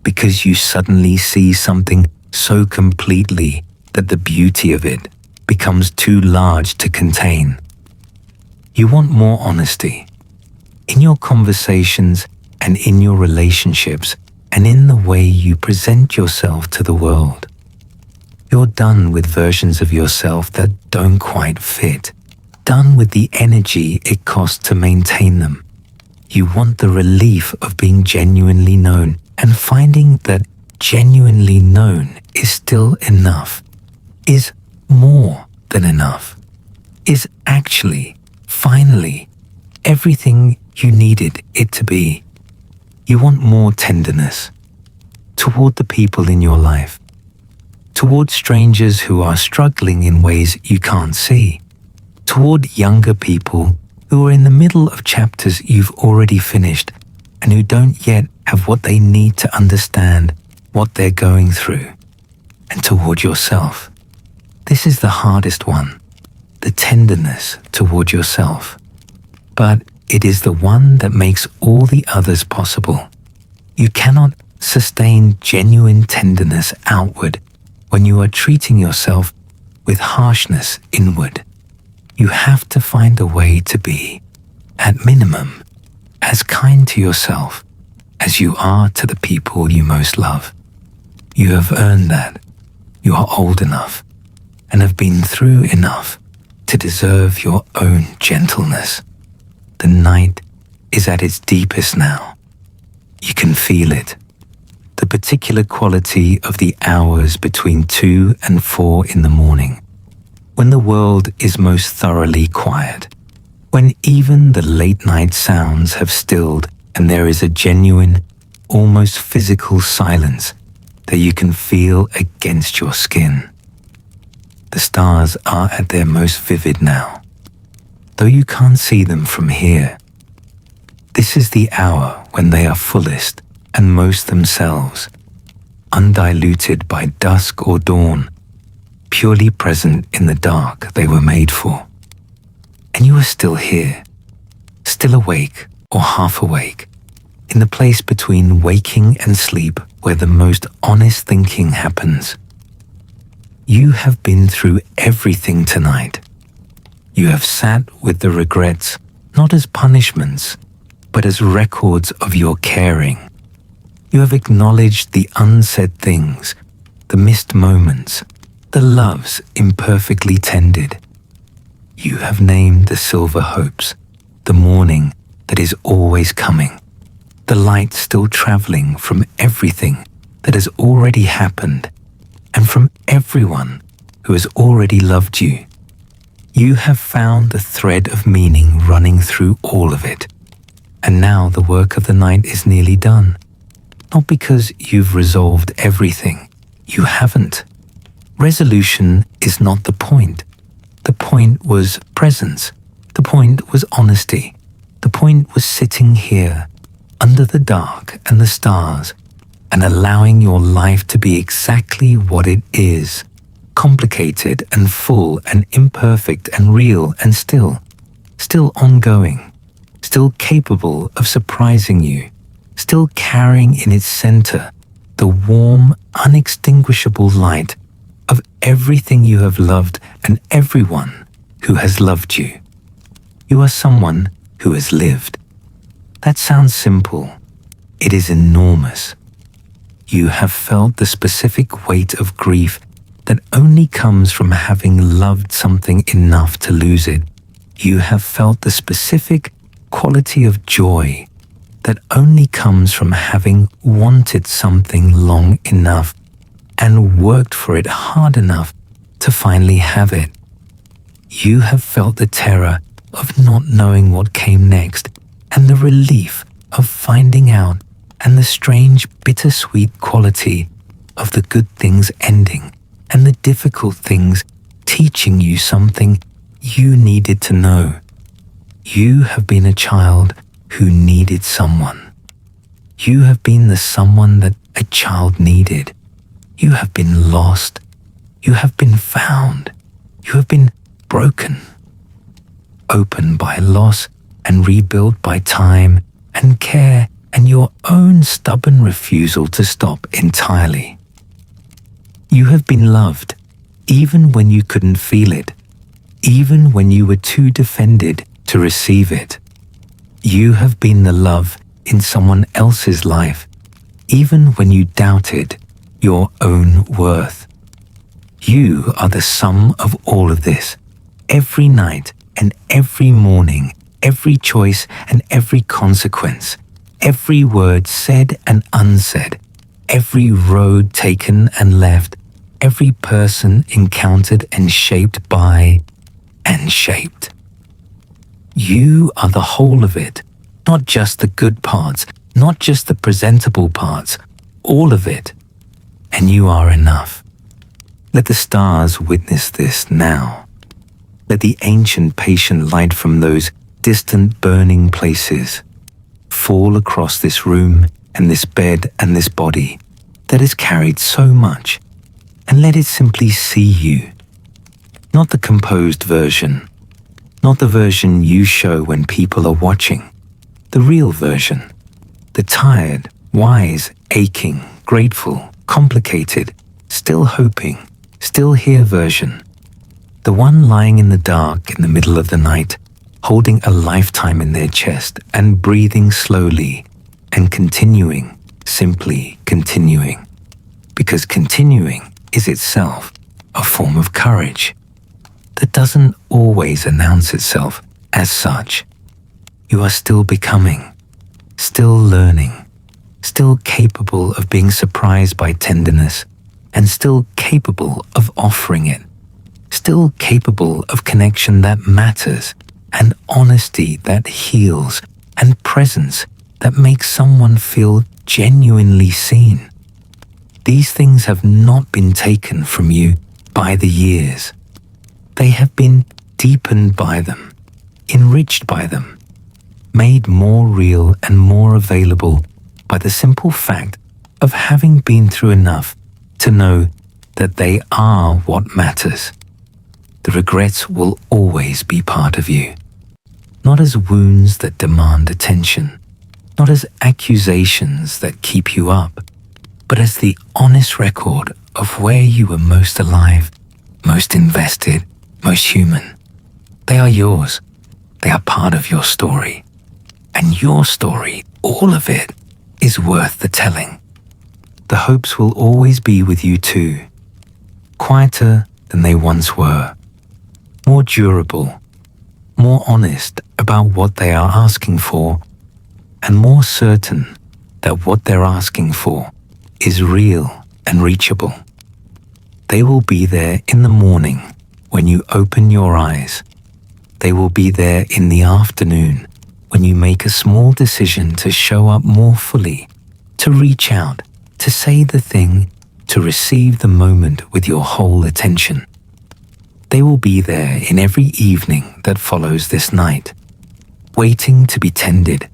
because you suddenly see something so completely that the beauty of it becomes too large to contain. You want more honesty in your conversations and in your relationships and in the way you present yourself to the world. You're done with versions of yourself that don't quite fit, done with the energy it costs to maintain them. You want the relief of being genuinely known and finding that genuinely known is still enough, is more than enough, is actually, finally, everything you needed it to be. You want more tenderness toward the people in your life, toward strangers who are struggling in ways you can't see, toward younger people who are in the middle of chapters you've already finished and who don't yet have what they need to understand what they're going through, and toward yourself. This is the hardest one, the tenderness toward yourself. But it is the one that makes all the others possible. You cannot sustain genuine tenderness outward when you are treating yourself with harshness inward. You have to find a way to be, at minimum, as kind to yourself as you are to the people you most love. You have earned that. You are old enough and have been through enough to deserve your own gentleness. The night is at its deepest now. You can feel it. The particular quality of the hours between 2 and 4 in the morning, when the world is most thoroughly quiet, when even the late-night sounds have stilled and there is a genuine, almost physical silence that you can feel against your skin. The stars are at their most vivid now, though you can't see them from here. This is the hour when they are fullest and most themselves, undiluted by dusk or dawn, purely present in the dark they were made for. And you are still here, still awake or half awake, in the place between waking and sleep where the most honest thinking happens. You have been through everything tonight. You have sat with the regrets, not as punishments, but as records of your caring. You have acknowledged the unsaid things, the missed moments, the loves imperfectly tended. You have named the silver hopes, the morning that is always coming, the light still traveling from everything that has already happened and from everyone who has already loved you. You have found the thread of meaning running through all of it. And now the work of the night is nearly done. Not because you've resolved everything. You haven't. Resolution is not the point. The point was presence. The point was honesty. The point was sitting here, under the dark and the stars, and allowing your life to be exactly what it is. Complicated and full and imperfect and real and still ongoing, still capable of surprising you, still carrying in its center the warm, unextinguishable light of everything you have loved and everyone who has loved you. You are someone who has lived. That sounds simple. It is enormous. You have felt the specific weight of grief that only comes from having loved something enough to lose it. You have felt the specific quality of joy that only comes from having wanted something long enough and worked for it hard enough to finally have it. You have felt the terror of not knowing what came next and the relief of finding out and the strange bittersweet quality of the good things ending and the difficult things teaching you something you needed to know. You have been a child who needed someone. You have been the someone that a child needed. You have been lost. You have been found. You have been broken. Opened by loss and rebuilt by time and care and your own stubborn refusal to stop entirely. You have been loved, even when you couldn't feel it, even when you were too defended to receive it. You have been the love in someone else's life, even when you doubted your own worth. You are the sum of all of this, every night and every morning, every choice and every consequence, every word said and unsaid, every road taken and left, every person encountered and shaped by and shaped. You are the whole of it, not just the good parts, not just the presentable parts, all of it. And you are enough. Let the stars witness this now. Let the ancient patient light from those distant burning places fall across this room and this bed and this body that has carried so much, and let it simply see you. Not the composed version, not the version you show when people are watching, the real version, the tired, wise, aching, grateful, complicated, still hoping, still here version, the one lying in the dark in the middle of the night, holding a lifetime in their chest and breathing slowly and continuing, simply continuing, because continuing is itself a form of courage that doesn't always announce itself as such. You are still becoming, still learning, still capable of being surprised by tenderness, and still capable of offering it, still capable of connection that matters, and honesty that heals, and presence that makes someone feel genuinely seen. These things have not been taken from you by the years. They have been deepened by them, enriched by them, made more real and more available by the simple fact of having been through enough to know that they are what matters. The regrets will always be part of you, not as wounds that demand attention, not as accusations that keep you up, but as the honest record of where you were most alive, most invested, most human. They are yours. They are part of your story. And your story, all of it, is worth the telling. The hopes will always be with you too, quieter than they once were, more durable, more honest about what they are asking for, and more certain that what they're asking for is real and reachable. They will be there in the morning when you open your eyes. They will be there in the afternoon when you make a small decision to show up more fully, to reach out, to say the thing, to receive the moment with your whole attention. They will be there in every evening that follows this night, waiting to be tended,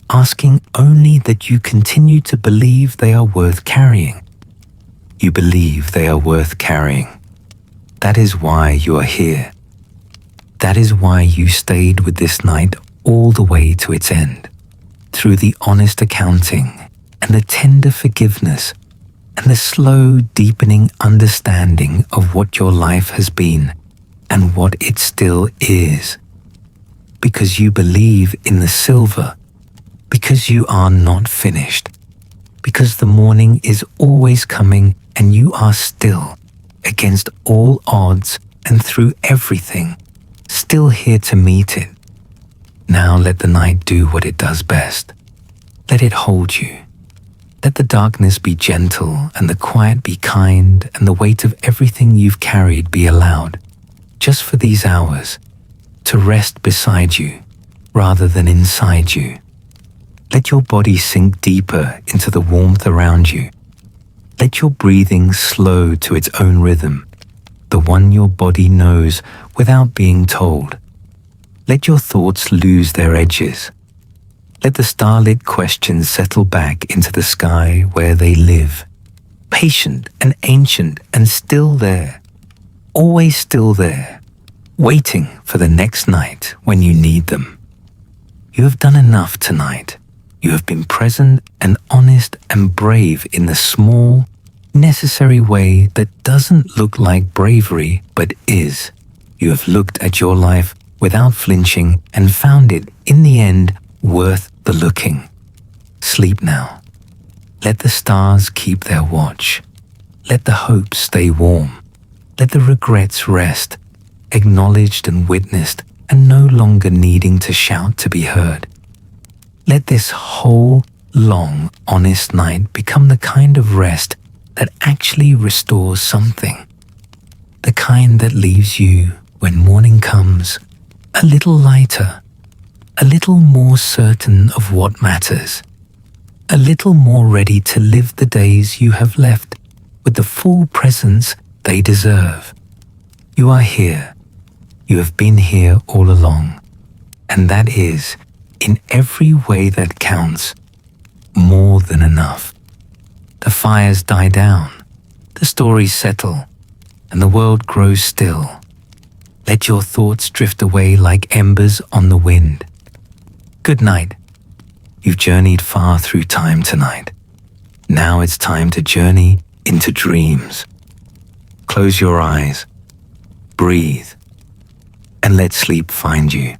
asking only that you continue to believe they are worth carrying. You believe they are worth carrying. That is why you are here. That is why you stayed with this night all the way to its end, through the honest accounting and the tender forgiveness and the slow deepening understanding of what your life has been and what it still is. Because you believe in the silver, because you are not finished, because the morning is always coming and you are still, against all odds and through everything, still here to meet it. Now let the night do what it does best. Let it hold you. Let the darkness be gentle and the quiet be kind and the weight of everything you've carried be allowed, just for these hours, to rest beside you rather than inside you. Let your body sink deeper into the warmth around you. Let your breathing slow to its own rhythm, the one your body knows without being told. Let your thoughts lose their edges. Let the starlit questions settle back into the sky where they live, patient and ancient and still there, always still there, waiting for the next night when you need them. You have done enough tonight. You have been present and honest and brave in the small, necessary way that doesn't look like bravery but is. You have looked at your life without flinching and found it, in the end, worth the looking. Sleep now. Let the stars keep their watch. Let the hopes stay warm. Let the regrets rest, acknowledged and witnessed and no longer needing to shout to be heard. Let this whole, long, honest night become the kind of rest that actually restores something. The kind that leaves you, when morning comes, a little lighter, a little more certain of what matters, a little more ready to live the days you have left with the full presence they deserve. You are here. You have been here all along, and that is, in every way that counts, more than enough. The fires die down, the stories settle, and the world grows still. Let your thoughts drift away like embers on the wind. Good night. You've journeyed far through time tonight. Now it's time to journey into dreams. Close your eyes, breathe, and let sleep find you.